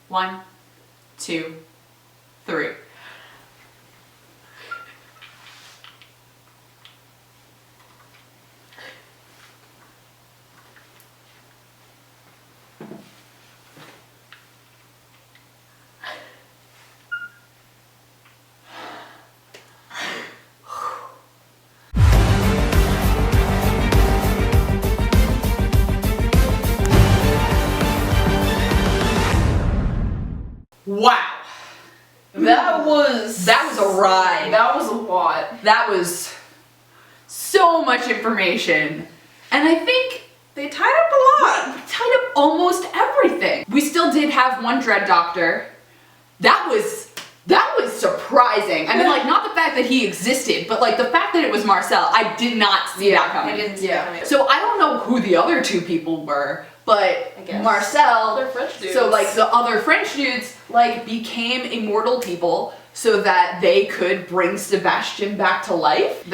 1, 2, 3. Wow. That was a ride. That was a lot. That was so much information. And I think They tied up a lot. we tied up almost everything. We still did have one Dread Doctor. That was surprising. I mean, like, not the fact that he existed, but like the fact that it was Marcel. I did not see that coming. I didn't see that coming. So I don't know who the other two people were, but I guess. Marcel, They're French dudes. so like the other French dudes like became immortal people so that they could bring Sebastian back to life.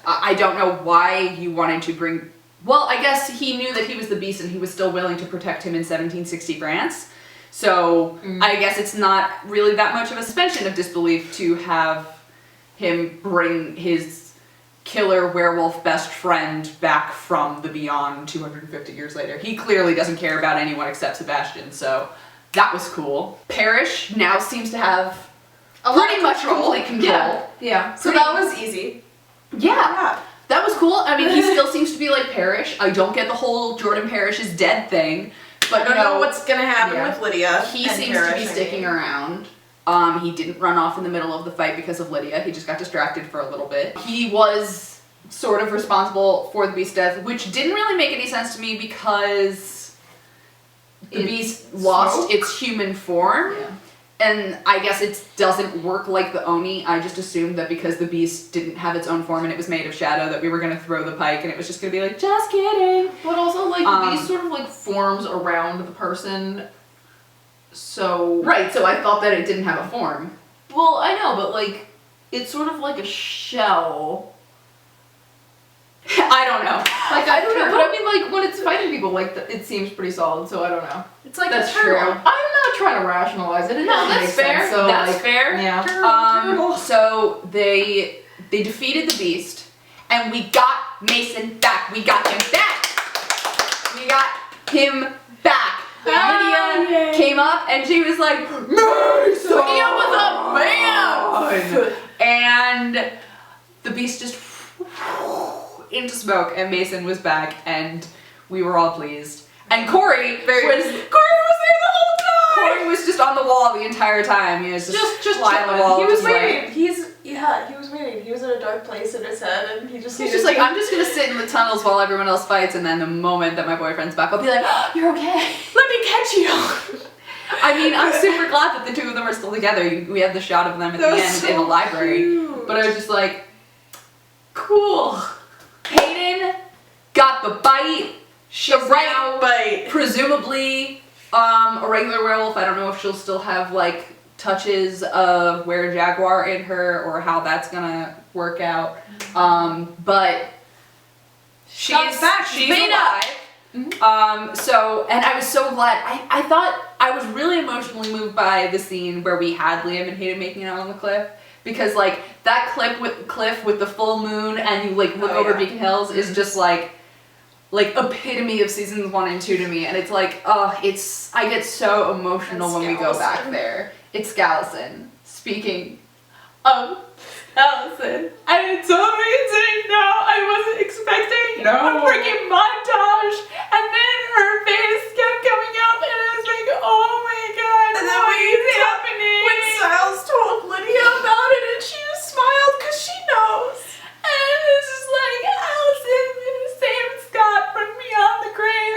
I don't know why you wanted to bring, well, I guess he knew that he was the Beast and he was still willing to protect him in 1760 France. So I guess it's not really that much of a suspension of disbelief to have him bring his killer werewolf best friend back from the beyond 250 years later. He clearly doesn't care about anyone except Sebastian, so that was cool. Parrish now seems to have pretty much complete control. Yeah. So that was easy. Yeah. That was cool. I mean, he still seems to be like Parrish. I don't get the whole Jordan Parrish is dead thing. But I don't know what's gonna happen with Lydia. He seems to be sticking around. He didn't run off in the middle of the fight because of Lydia. He just got distracted for a little bit. He was sort of responsible for the Beast's death, which didn't really make any sense to me because the Beast lost its human form. Yeah. And I guess it doesn't work like the Oni. I just assumed that because the Beast didn't have its own form and it was made of shadow that we were going to throw the pike and it was just going to be like, just kidding. But also, like, the Beast sort of, like, forms around the person, so... Right, so I thought that it didn't have a form. Well, I know, but, like, it's sort of like a shell. I don't know. Like, I don't know, but I mean, like, when it's fighting people, like, it seems pretty solid, so I don't know. It's like That's a turtle. true. I'm not trying to rationalize it. It No, doesn't that's make fair. sense, so, That's like, fair. Yeah. So they defeated the Beast, and we got Mason back. We got him back. We got him back. Lydia came up, and she was like, Mason! Lydia was a man! And the Beast just into smoke, and Mason was back, and we were all pleased. And Corey was there the whole time! Corey was just on the wall the entire time. He was just lying on the wall. He was just waiting. like, He was waiting. He was in a dark place in his head, and he's just like, I'm just gonna sit in the tunnels while everyone else fights, and then the moment that my boyfriend's back, I'll be like, oh, you're okay. Let me catch you. I mean, I'm super glad that the two of them are still together. We have the shot of them at the end in the library. Cute. But I was just like, cool. Hayden got the bite. She's now bite. Presumably a regular werewolf. I don't know if she'll still have like touches of Were Jaguar in her or how that's gonna work out. But she's back. She's alive. So, and I was so glad. I thought I was really emotionally moved by the scene where we had Liam and Hayden making out on the cliff. Because like that cliff with the full moon and you like look over Beacon Hills is just like epitome of seasons 1 and 2 to me, and it's like, I get so emotional when we go back there. It's Allison. Speaking of Allison, and it's amazing. No, I wasn't expecting a freaking montage, and then her face kept coming up, and I was like, oh my god, And then what is happening? When Styles told Lydia about it, and she just smiled because she knows. And it's just like, Allison, Sam Scott, bring me on the grave.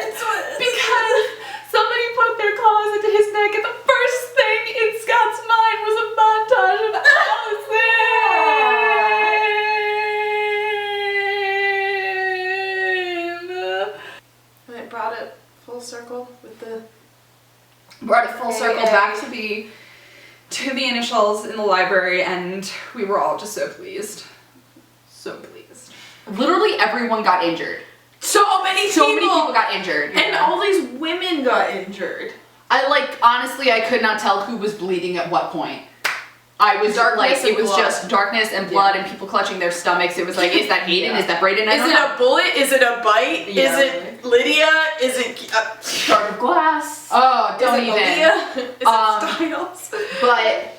Because somebody put their claws into his neck, and the first thing in Scott's mind was a montage of Allison. And it brought it full circle with the... Brought it full circle back to the initials in the library, and we were all just so pleased. So pleased. Literally everyone got injured. So many people got injured. And all these women got injured. honestly, I could not tell who was bleeding at what point. I was Darkness like, it and was blood. just darkness and blood and people clutching their stomachs. It was like, is that Hayden? Is that Brayden? I Is don't it know. a bullet? Is it a bite? Yeah, Is it Lydia? Is it Shard of glass. Oh, is don't it even. Malia? Is it Styles? But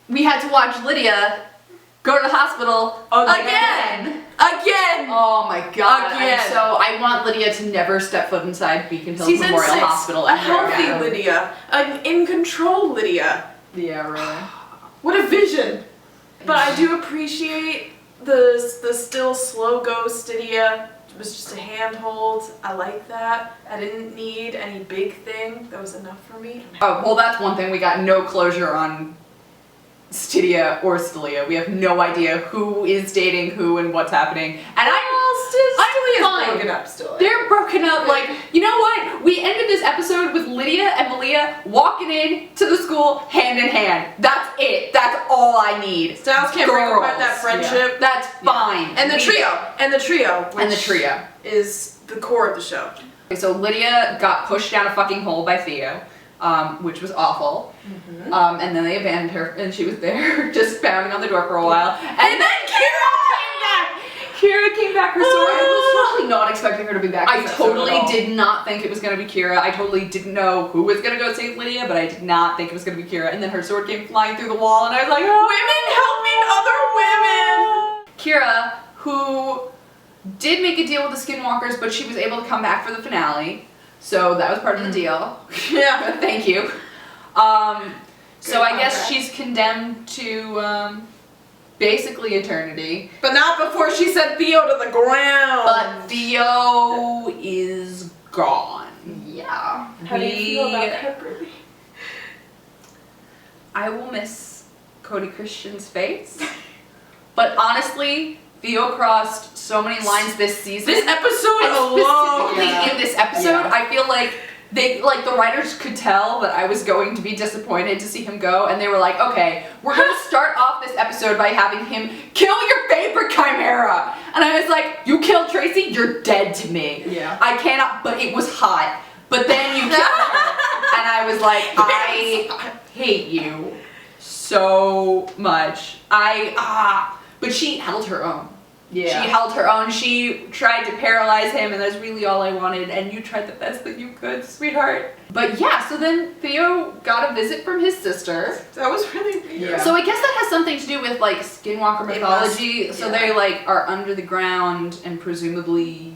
we had to watch Lydia go to the hospital Again. Oh my god. Again. And so I want Lydia to never step foot inside Beacon Hills Season Memorial 6, Hospital a ever healthy again. Lydia, an in control Lydia. Yeah, really. What a vision! But I do appreciate the still slow ghost Lydia. It was just a handhold. I like that. I didn't need any big thing. That was enough for me. Oh, well, that's one thing. We got no closure on Stydia or Stylia. We have no idea who is dating who and what's happening. And I'm fine. broken up still. They're broken up. Like, you know what? We ended this episode with Lydia and Malia walking in to the school hand in hand. That's it. That's all I need. Styles can't break Girls. apart that friendship. That's fine. And the trio. And the trio. And the which trio. is the core of the show. Okay, so Lydia got pushed down a fucking hole by Theo, which was awful. And then they abandoned her, and she was there just pounding on the door for a while. And then Kira came back! Kira came back. Her sword. I was totally not expecting her to be back. I this episode totally at all. did not think it was going to be Kira. I totally didn't know who was going to go save Lydia, but I did not think it was going to be Kira. And then her sword came flying through the wall, and I was like, oh, Women helping other women! Kira, who did make a deal with the Skinwalkers, but she was able to come back for the finale. So that was part of the deal. Yeah. Thank you. So I guess contract. she's condemned to basically eternity. But not before she sent Theo to the ground. But Theo is gone. Yeah. How do you feel about Pepper? I will miss Cody Christian's face. But honestly, Theo crossed so many lines this season. This episode And alone. specifically in this episode, Yeah. I feel like the writers could tell that I was going to be disappointed to see him go, and they were like, okay, we're gonna start off this episode by having him kill your favorite chimera. And I was like, you killed Tracy, you're dead to me. Yeah. I cannot, but it was hot. But then you killed her, and I was like, I hate you so much. But she held her own. Yeah. She held her own. She tried to paralyze him, and that's really all I wanted. And you tried the best that you could, sweetheart. But yeah, so then Theo got a visit from his sister. That was really weird. Yeah. So I guess that has something to do with like Skinwalker It mythology. must, So yeah. they like are under the ground and presumably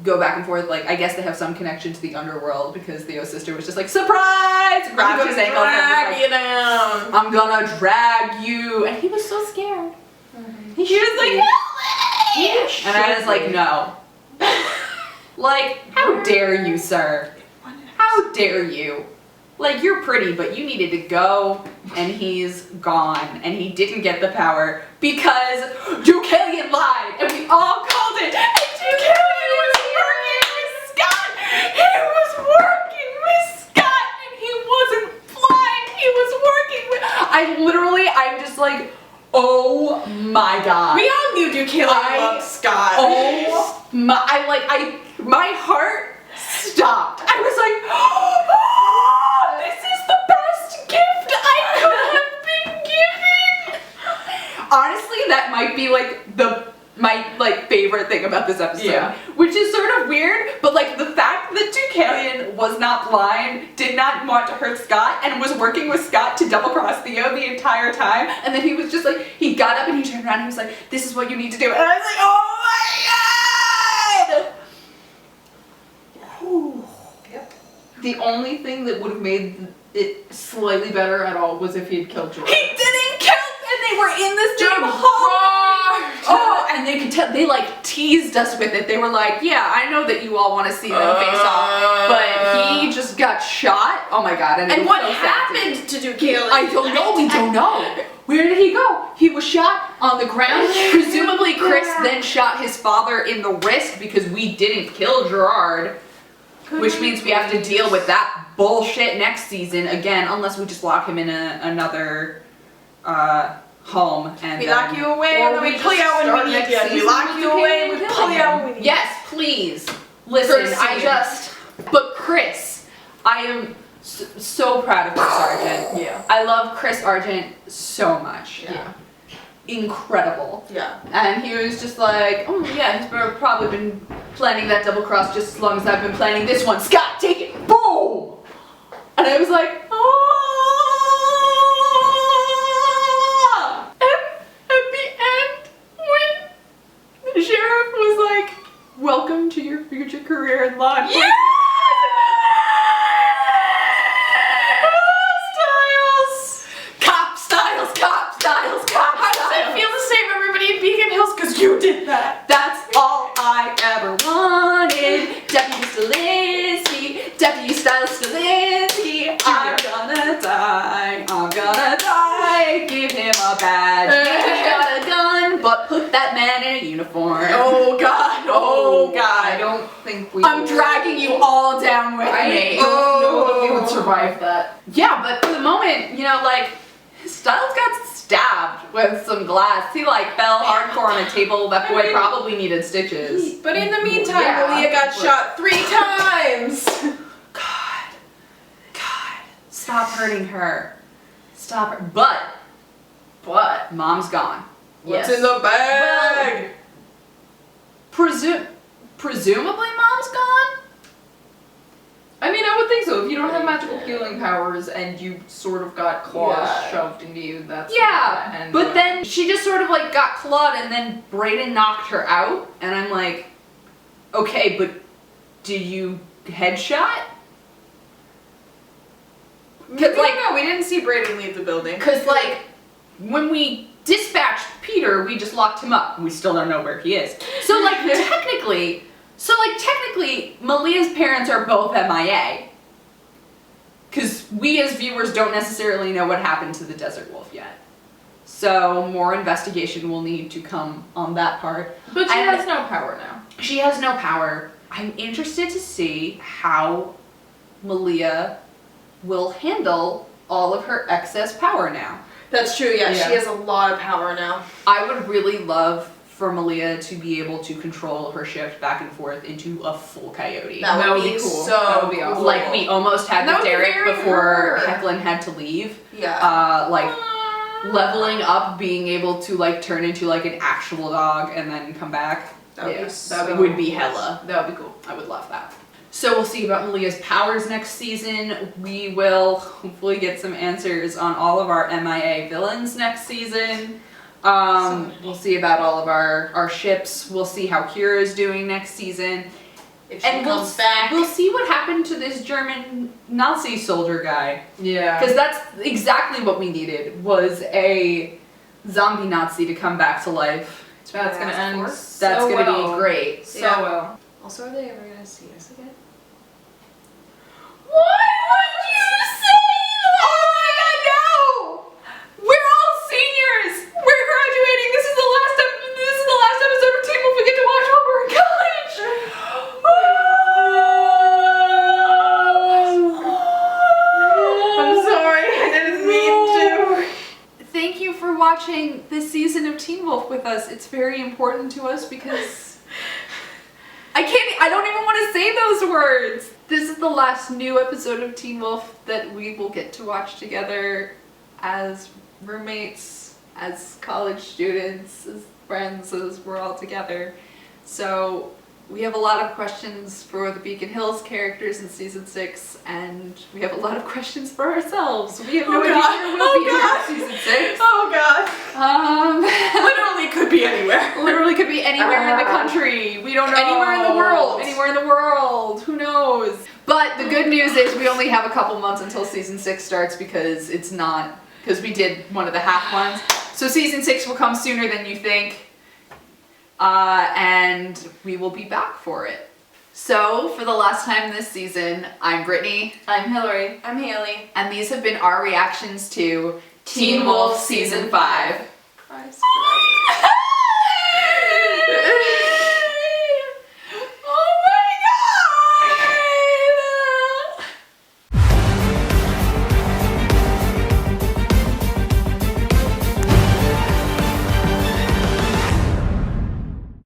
go back and forth. Like I guess they have some connection to the underworld because Theo's sister was just like surprise, grabbed his ankle and was Drag like, you down. I'm gonna drag you, and he was so scared. He was like, help me! And I was like, no. Like, how dare you, sir? How dare you? Like, you're pretty, but you needed to go, and he's gone, and he didn't get the power because Deucalion lied, and we all called it, and Deucalion was working with Scott! He was working with Scott, and he wasn't blind, he was working with... I'm just like, oh my god. We all knew Deucalion loved Scott. Oh my, my heart stopped. I was like, oh, this is the best gift I could have been given. Honestly, that might be like my favorite thing about this episode. Yeah. Which is sort of weird, but like the fact that Deucalion was not blind, did not want to hurt Scott, and was working with Scott to double cross Theo the entire time, and then he was just like, he got up and he turned around and he was like, this is what you need to do. And I was like, oh my god! Yep. The only thing that would have made it slightly better at all was if he had killed Gerard. He didn't kill, and they were in this damn Gerard! hall. Oh, and they could tell, they like teased us with it. They were like, yeah, I know that you all want to see them face off, but he just got shot. Oh my god. And it was what so happened to Deucalion? I don't know, we don't know. Where did he go? He was shot on the ground. Presumably Chris then shot his father in the wrist because we didn't kill Gerard. Which means we have to deal with that bullshit next season again, unless we just lock him in another home. And We then, lock you away or and then we just pull you out when start we need next you. And we season lock with you away and we Deucalion pull you out killing when we him. need you. Yes, please. Listen, First I scene. just. But Chris, I am So proud of Chris Argent. Yeah. I love Chris Argent so much. Yeah. Incredible. Yeah. And he was just like, oh yeah, he's probably been planning that double cross just as long as I've been planning this one. Scott, take it. Boom! And I was like, oh! And at the end, when the sheriff was like, welcome to your future career in law enforcement. Yeah! Beacon Hills, because you did that. That's all I ever wanted. Deputy Stilinski, Deputy Style Stilinski. I'm gonna die. I'm gonna die. Give him a badge. He's got a gun, but put that man in a uniform. Oh God. Oh God. I don't think we. I'm dragging you all down with me. I don't know if we would survive that. Yeah, but for the moment, you know, like, Styles got stabbed with some glass. He like fell hardcore on a table. That boy probably needed stitches. But in the meantime, Yeah. Malia got shot 3 times. God, stop hurting her. Stop her. But mom's gone. What's Yes. in the bag? Presumably mom's gone? I mean, I would think so. If you don't have magical healing powers and you sort of got claws shoved into you, that's Yeah, and but then she just sort of like got clawed and then Brayden knocked her out and I'm like, okay, but do you headshot? Because like, no, we didn't see Brayden leave the building. Because like, when we dispatched Peter, we just locked him up. We still don't know where he is. So like, technically, Malia's parents are both MIA. Because we as viewers don't necessarily know what happened to the Desert Wolf yet. So more investigation will need to come on that part. But she has no power now. She has no power. I'm interested to see how Malia will handle all of her excess power now. That's true, yeah. Yeah. She has a lot of power now. I would really love for Malia to be able to control her shift back and forth into a full coyote. That would be cool. so That would be awesome. cool. Like we almost had That with would be Derek very before her. Hecklin had to leave. Yeah. Leveling up, being able to like turn into like an actual dog and then come back. That would Yeah, be so that would be cool. hella. That would be cool. I would love that. So we'll see about Malia's powers next season. We will hopefully get some answers on all of our MIA villains next season. We'll see about all of our ships. We'll see how Kira's doing next season. If she And comes back. we'll see what happened to this German Nazi soldier guy. Yeah. Because that's exactly what we needed, was a zombie Nazi to come back to life. That's gonna end. Of That's so gonna well. be great. So Yeah. well. Also, are they ever gonna see us again? Why would you say that? Oh my god, no! We're all seniors! We're graduating! This is the last episode of Teen Wolf we get to watch while we're in college! I'm sorry, I didn't mean to. Thank you for watching this season of Teen Wolf with us. It's very important to us because I don't even want to say those words. This is the last new episode of Teen Wolf that we will get to watch together as roommates, as college students, as friends, as we're all together. So we have a lot of questions for the Beacon Hills characters in season 6, and we have a lot of questions for ourselves. We have no idea where we'll be in season 6. Oh god. Literally could be anywhere. Literally could be anywhere in the country. We don't know. Anywhere in the world. Anywhere in the world. Who knows? But the good news is we only have a couple months until season 6 starts because we did one of the half ones. So season 6 will come sooner than you think. And we will be back for it. So, for the last time this season, I'm Brittany. I'm Hillary. I'm Haley. And these have been our reactions to Teen Wolf Season 5. Christ forever.